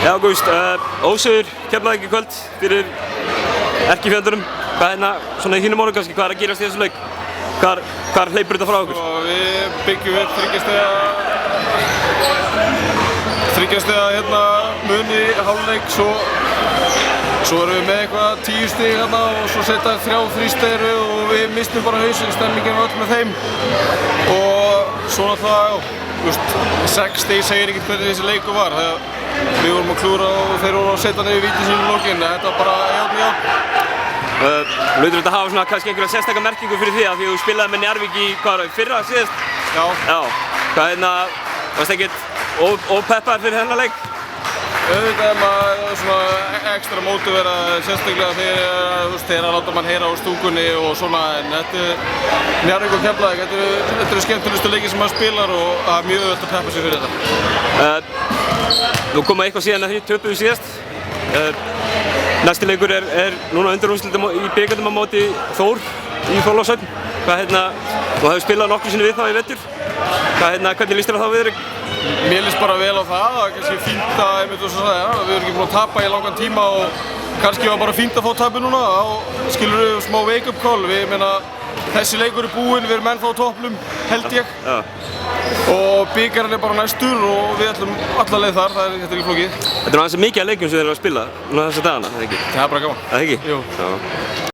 Já, Ágúst, ósigur Keflavík í kvöld fyrir erkifjöndurum. Hvað svona í þínum málum kannski, hvað að gerast í þessu leik? Hvar hleypur þetta frá okkur? Við byggjum upp þriggja stiga mun í hálfleik, svo erum við með eitthvað 10 stig og svo setja 3 stig og við mistum bara hausinn, stemmingin var öll með þeim. Og svo náttúrulega, 6 stig segir ekkert hvernig þessi leikur var. Við vorum að klúra og þeir voru að setja niður víti sínu í lokin. Þetta var bara járn. Hlautur þetta hafa svona kannski einhverja sérstakka merkingu fyrir því að því þú spilaði með Njarðvík í fyrra síðast? Já. Já. Hvað varst ekkert ópeppaður fyrir þennan leik? Auðvitað er maður svona ekstra mótiverað, sérstaklega þegar að láta mann heyra á stúkunni og svona, en þetta er Njarðvík og Keflavík, þetta eru skemmtilegustu leikir sem maður spilar og það er mjög auðvelt að peppa sig fyrir þetta. Nú koma eitthvað síðan að því töpuðu síðast. Næsti leikur er núna undanúrslitum í bikarnum á móti Þór í Þorlákshöfn. Þú hefur spilað nokkru sinni við þá í vetur. Hvernig líst þér á þá viðureign? Mér líst bara vel á það er kannski fínt að, við erum ekki búin að tapa í langan tíma og kannski var bara fínt að fá tapið núna og skilur við smá wake-up call. Þessi leikur er búinn, við erum ennþá á toppnum, held ég. Já. Og bikarinn er bara næstur og við ætlum alla leið þar, þetta er ekki flókið. Þetta er aðeins mikið af leikjum sem þeir eru að spila núna þessa dagana, eða ekki? Það er bara gaman. Það ekki? Jú.